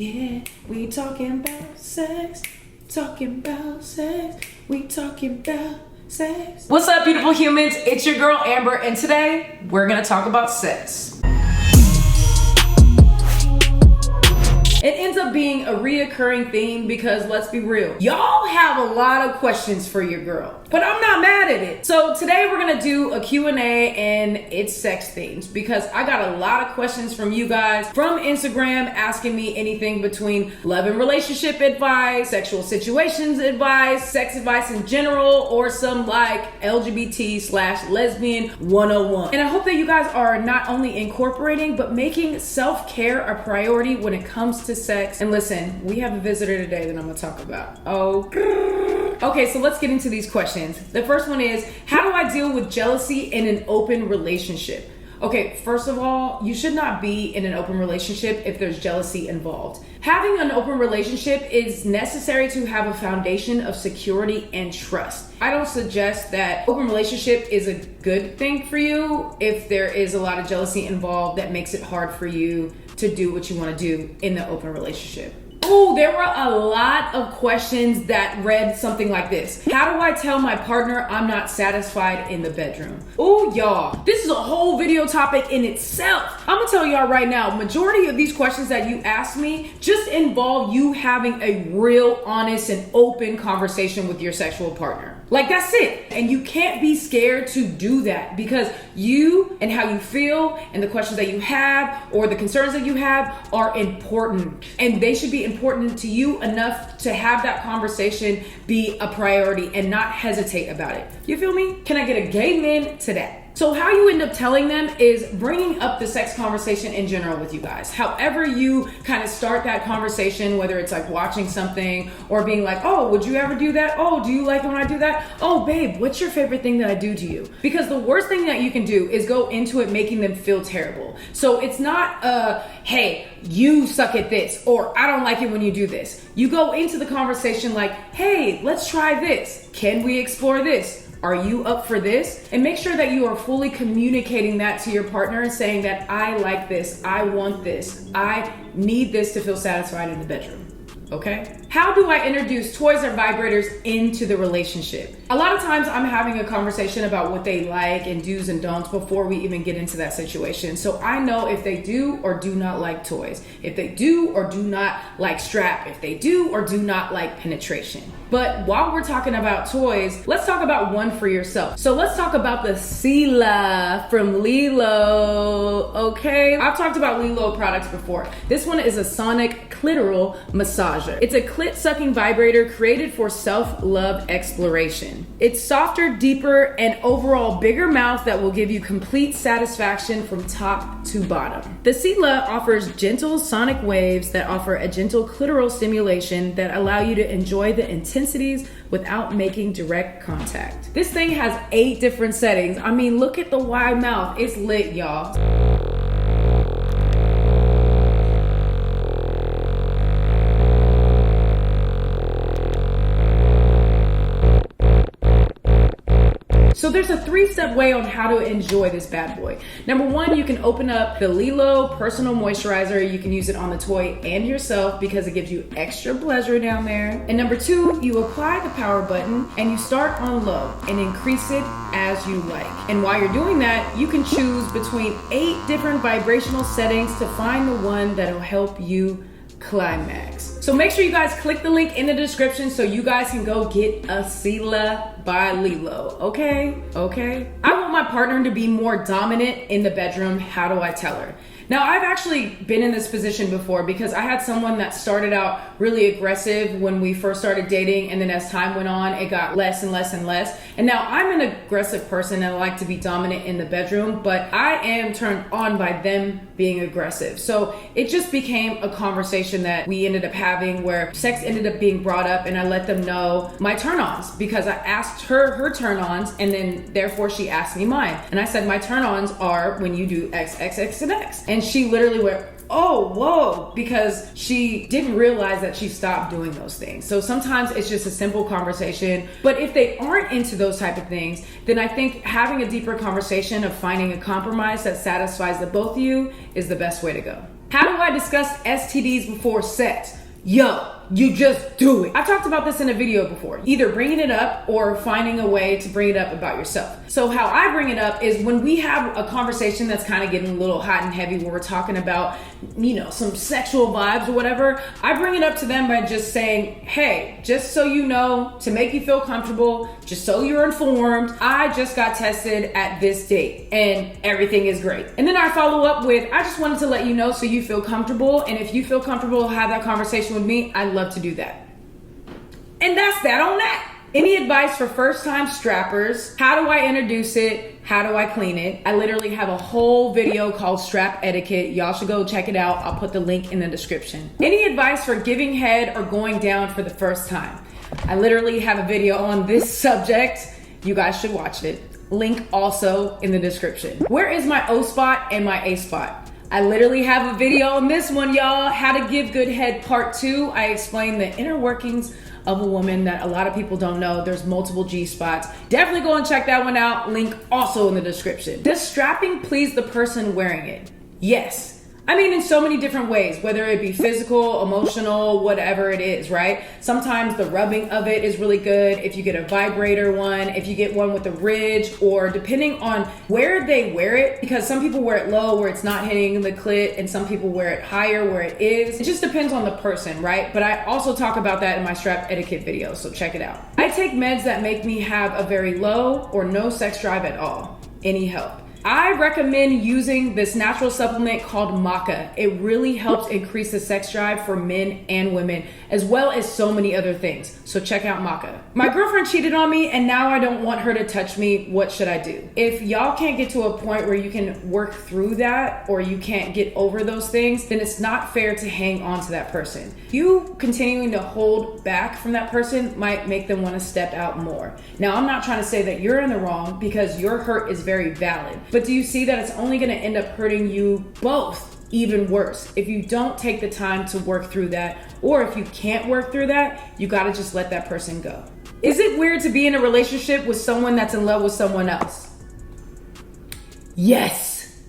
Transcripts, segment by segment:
Yeah, we talking about sex, we talking about sex. What's up, beautiful humans? It's your girl Amber, and today we're gonna talk about sex. It ends up being a reoccurring theme because, let's be real, y'all have a lot of questions for your girl, but I'm not mad at it. So today we're gonna do a Q&A and it's sex themes because I got a lot of questions from you guys from Instagram asking me anything between love and relationship advice, sexual situations advice, sex advice in general, or some like LGBT/lesbian 101. And I hope that you guys are not only incorporating but making self-care a priority when it comes to sex. And listen, we have a visitor today that I'm gonna talk about. Okay, so let's get into these questions. The first one is, how do I deal with jealousy in an open relationship? Okay, first of all, you should not be in an open relationship if there's jealousy involved. Having an open relationship is necessary to have a foundation of security and trust. I don't suggest that open relationship is a good thing for you if there is a lot of jealousy involved that makes it hard for you to do what you want to do in the open relationship. Oh, there were a lot of questions that read something like this. How do I tell my partner I'm not satisfied in the bedroom? Oh, y'all, this is a whole video topic in itself. I'm gonna tell y'all right now, majority of these questions that you asked me just involve you having a real, honest, and open conversation with your sexual partner. Like, that's it. And you can't be scared to do that because you and how you feel and the questions that you have or the concerns that you have are important. And they should be important to you enough to have that conversation be a priority and not hesitate about it. You feel me? Can I get a gay man to that? So how you end up telling them is bringing up the sex conversation in general with you guys. However you kind of start that conversation, whether it's like watching something or being like, oh, would you ever do that? Oh, do you like it when I do that? Oh, babe, what's your favorite thing that I do to you? Because the worst thing that you can do is go into it making them feel terrible. So it's not hey, you suck at this, or I don't like it when you do this. You go into the conversation like, hey, let's try this. Can we explore this? Are you up for this? And make sure that you are fully communicating that to your partner and saying that I like this, I want this, I need this to feel satisfied in the bedroom. Okay? How do I introduce toys or vibrators into the relationship? A lot of times I'm having a conversation about what they like and do's and don'ts before we even get into that situation. So I know if they do or do not like toys, if they do or do not like strap, if they do or do not like penetration. But while we're talking about toys, let's talk about one for yourself. So let's talk about the Sila from Lilo, okay? I've talked about Lilo products before. This one is a sonic clitoral massager. It's a clit-sucking vibrator created for self-love exploration. It's softer, deeper, and overall bigger mouth that will give you complete satisfaction from top to bottom. The Sila offers gentle sonic waves that offer a gentle clitoral stimulation that allow you to enjoy the intensities without making direct contact. This thing has 8 different settings. I mean, look at the wide mouth. It's lit, y'all. So there's a 3-step way on how to enjoy this bad boy. Number 1, you can open up the Lilo Personal Moisturizer. You can use it on the toy and yourself because it gives you extra pleasure down there. And number 2, you apply the power button and you start on low and increase it as you like. And while you're doing that, you can choose between 8 different vibrational settings to find the one that'll help you climax. So make sure you guys click the link in the description so you guys can go get a Sila by Lilo, okay? Okay? I want my partner to be more dominant in the bedroom. How do I tell her? Now, I've actually been in this position before because I had someone that started out really aggressive when we first started dating, and then as time went on, it got less and less and less. And now I'm an aggressive person and I like to be dominant in the bedroom, but I am turned on by them being aggressive. So it just became a conversation that we ended up having where sex ended up being brought up, and I let them know my turn-ons because I asked her turn-ons, and then therefore she asked me mine. And I said my turn-ons are when you do X, X, X, and X. And she literally went, oh, whoa, because she didn't realize that she stopped doing those things. So sometimes it's just a simple conversation. But if they aren't into those type of things, then I think having a deeper conversation of finding a compromise that satisfies the both of you is the best way to go. How do I discuss STDs before sex? Yo, you just do it. I've talked about this in a video before, either bringing it up or finding a way to bring it up about yourself. So how I bring it up is when we have a conversation that's kind of getting a little hot and heavy, where we're talking about, some sexual vibes or whatever, I bring it up to them by just saying, hey, just so you know, to make you feel comfortable, just so you're informed, I just got tested at this date and everything is great. And then I follow up with, I just wanted to let you know so you feel comfortable, and if you feel comfortable to have that conversation with me, I'd love to do that. And that's that on that. Any advice for first-time strappers? How do I introduce it? How do I clean it? I literally have a whole video called Strap Etiquette. Y'all should go check it out. I'll put the link in the description. Any advice for giving head or going down for the first time? I literally have a video on this subject. You guys should watch it. Link also in the description. Where is my O spot and my A spot? I literally have a video on this one, y'all. How to give good head part 2. I explain the inner workings of a woman that a lot of people don't know. There's multiple G spots. Definitely go and check that one out. Link also in the description. Does strapping please the person wearing it? Yes. I mean, in so many different ways, whether it be physical, emotional, whatever it is, right? Sometimes the rubbing of it is really good. If you get a vibrator one, if you get one with a ridge, or depending on where they wear it, because some people wear it low where it's not hitting the clit, and some people wear it higher where it is. It just depends on the person, right? But I also talk about that in my strap etiquette video, so check it out. I take meds that make me have a very low or no sex drive at all. Any help? I recommend using this natural supplement called maca. It really helps increase the sex drive for men and women, as well as so many other things. So check out maca. My girlfriend cheated on me and now I don't want her to touch me. What should I do? If y'all can't get to a point where you can work through that, or you can't get over those things, then it's not fair to hang on to that person. You continuing to hold back from that person might make them want to step out more. Now, I'm not trying to say that you're in the wrong, because your hurt is very valid. But do you see that it's only going to end up hurting you both even worse if you don't take the time to work through that, or if you can't work through that, you got to just let that person go. Is it weird to be in a relationship with someone that's in love with someone else? Yes.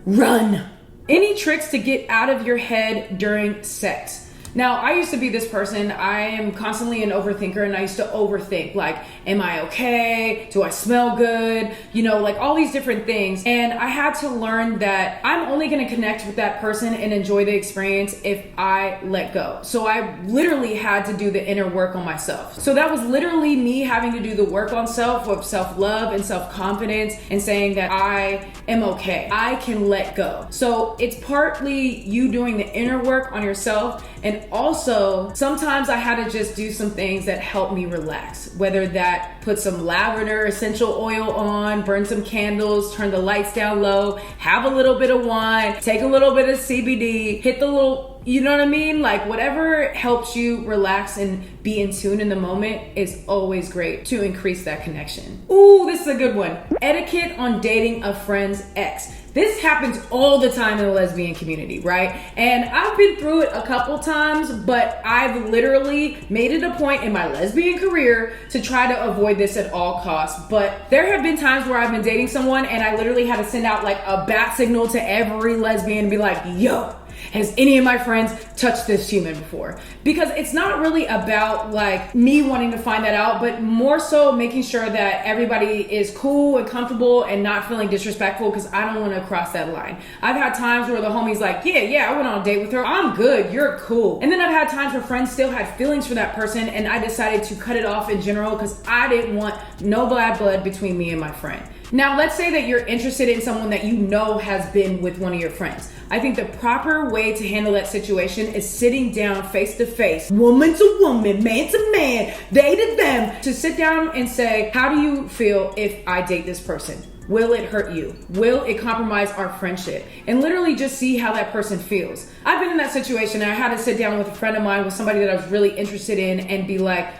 Run. Any tricks to get out of your head during sex? Now, I used to be this person. I am constantly an overthinker, and I used to overthink, like, am I okay? Do I smell good? Like all these different things. And I had to learn that I'm only going to connect with that person and enjoy the experience if I let go. So I literally had to do the inner work on myself. So that was literally me having to do the work on self, with self-love and self-confidence, and saying that I am okay. I can let go. So it's partly you doing the inner work on yourself, and also sometimes I had to just do some things that help me relax, whether that put some lavender essential oil on, burn some candles, turn the lights down low, have a little bit of wine, take a little bit of CBD, hit the little, you know what I mean? Like whatever helps you relax and be in tune in the moment is always great to increase that connection. Ooh, this is a good one. Etiquette on dating a friend's ex. This happens all the time in the lesbian community, right? And I've been through it a couple times, but I've literally made it a point in my lesbian career to try to avoid this at all costs. But there have been times where I've been dating someone and I literally had to send out like a bat signal to every lesbian and be like, yo, has any of my friends touched this human before? Because it's not really about like me wanting to find that out, but more so making sure that everybody is cool and comfortable and not feeling disrespectful, because I don't want to cross that line. I've had times where the homie's like, yeah, I went on a date with her. I'm good, you're cool. And then I've had times where friends still had feelings for that person, and I decided to cut it off in general because I didn't want no bad blood between me and my friend. Now, let's say that you're interested in someone that you know has been with one of your friends. I think the proper way to handle that situation is sitting down face to face, woman to woman, man to man, they to them, to sit down and say, how do you feel if I date this person? Will it hurt you? Will it compromise our friendship? And literally just see how that person feels. I've been in that situation, and I had to sit down with a friend of mine, with somebody that I was really interested in, and be like,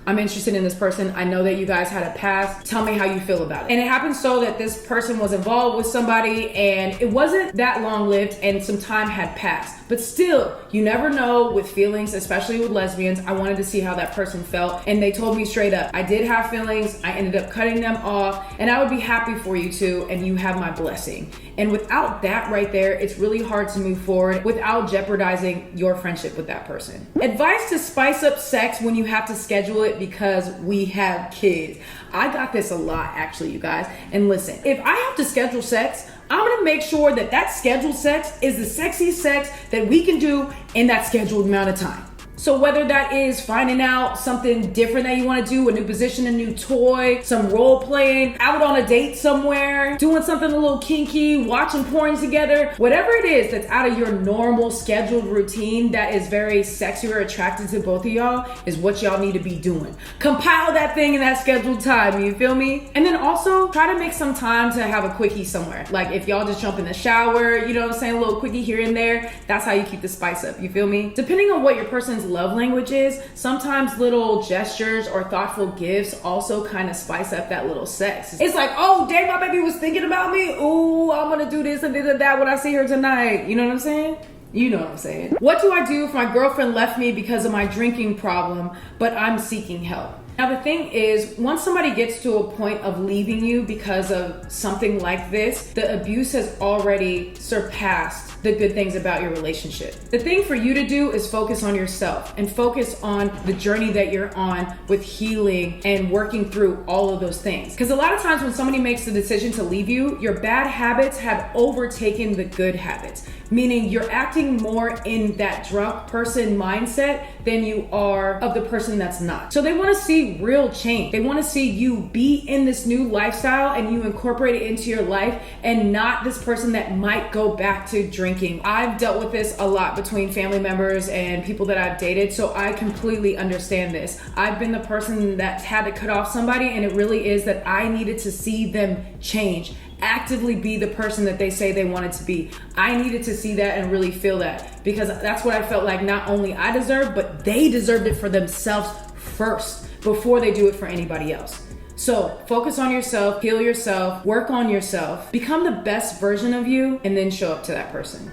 I'm interested in this person. I know that you guys had a past. Tell me how you feel about it. And it happened so that this person was involved with somebody and it wasn't that long lived and some time had passed. But still, you never know with feelings, especially with lesbians. I wanted to see how that person felt. And they told me straight up, I did have feelings. I ended up cutting them off and I would be happy for you too. And you have my blessing. And without that right there, it's really hard to move forward without jeopardizing your friendship with that person. Advice to spice up sex when you have to schedule it because we have kids. I got this a lot actually, you guys. And listen, if I have to schedule sex, I'm gonna make sure that that scheduled sex is the sexy sex that we can do in that scheduled amount of time. So whether that is finding out something different that you want to do, a new position, a new toy, some role playing, out on a date somewhere, doing something a little kinky, watching porn together, whatever it is that's out of your normal scheduled routine that is very sexy or attractive to both of y'all is what y'all need to be doing. Compile that thing in that scheduled time, you feel me? And then also try to make some time to have a quickie somewhere. Like if y'all just jump in the shower, you know what I'm saying, a little quickie here and there, that's how you keep the spice up, you feel me? Depending on what your person's love language is, sometimes little gestures or thoughtful gifts also kind of spice up that little sex. It's like, oh, dang, my baby was thinking about me. Ooh, I'm gonna do this and this and that when I see her tonight. You know what I'm saying? You know what I'm saying. What do I do if my girlfriend left me because of my drinking problem, but I'm seeking help? Now the thing is, once somebody gets to a point of leaving you because of something like this, the abuse has already surpassed the good things about your relationship. The thing for you to do is focus on yourself and focus on the journey that you're on with healing and working through all of those things. Because a lot of times when somebody makes the decision to leave you, your bad habits have overtaken the good habits. Meaning you're acting more in that drunk person mindset than you are of the person that's not. So they want to see real change. They want to see you be in this new lifestyle and you incorporate it into your life and not this person that might go back to drinking. I've dealt with this a lot between family members and people that I've dated, so I completely understand this. I've been the person that's had to cut off somebody, and it really is that I needed to see them change. Actively be the person that they say they wanted to be. I needed to see that and really feel that, because that's what I felt like not only I deserved, but they deserved it for themselves first before they do it for anybody else. So focus on yourself, heal yourself, work on yourself, become the best version of you, and then show up to that person.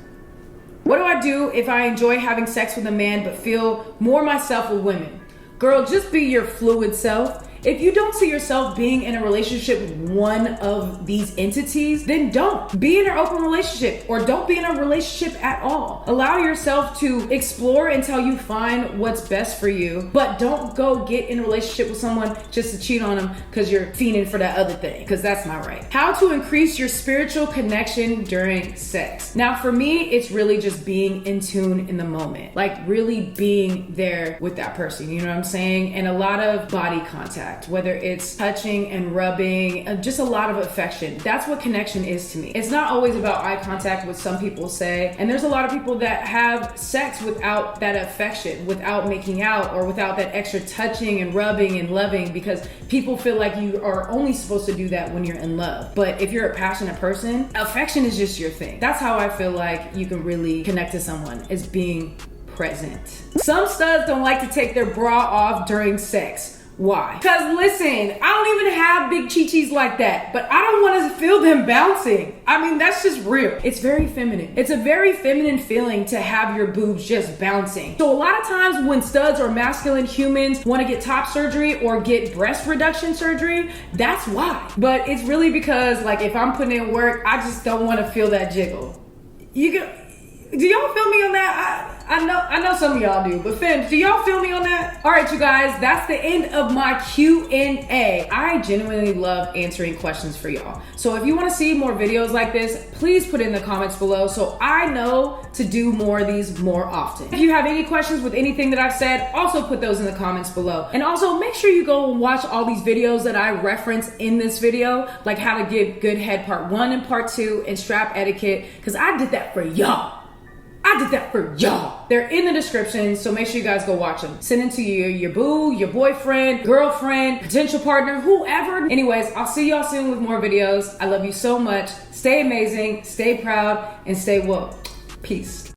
What do I do if I enjoy having sex with a man but feel more myself with women? Girl, just be your fluid self. If you don't see yourself being in a relationship with one of these entities, then don't. Be in an open relationship or don't be in a relationship at all. Allow yourself to explore until you find what's best for you, but don't go get in a relationship with someone just to cheat on them because you're fiending for that other thing, because that's not right. How to increase your spiritual connection during sex. Now for me, it's really just being in tune in the moment, like really being there with that person, you know what I'm saying? And a lot of body contact. Whether it's touching and rubbing, just a lot of affection. That's what connection is to me. It's not always about eye contact, what some people say. And there's a lot of people that have sex without that affection, without making out, or without that extra touching and rubbing and loving, because people feel like you are only supposed to do that when you're in love. But if you're a passionate person, affection is just your thing. That's how I feel like you can really connect to someone, is being present. Some studs don't like to take their bra off during sex. Why? Because listen, I don't even have big chi-chis like that, but I don't want to feel them bouncing. I mean, that's just real. It's very feminine. It's a very feminine feeling to have your boobs just bouncing. So a lot of times when studs or masculine humans want to get top surgery or get breast reduction surgery, that's why. But it's really because, like, if I'm putting in work, I just don't want to feel that jiggle. Do y'all feel me on that? I know some of y'all do, but Finn, do y'all feel me on that? All right, you guys, that's the end of my Q&A. I genuinely love answering questions for y'all. So if you want to see more videos like this, please put it in the comments below so I know to do more of these more often. If you have any questions with anything that I've said, also put those in the comments below. And also make sure you go and watch all these videos that I reference in this video, like how to give good head part 1 and part 2 and strap etiquette, because I did that for y'all. I did that for y'all. They're in the description, so make sure you guys go watch them. Send it to your boo, your boyfriend, girlfriend, potential partner, whoever. Anyways, I'll see y'all soon with more videos. I love you so much. Stay amazing, stay proud, and stay woke. Peace.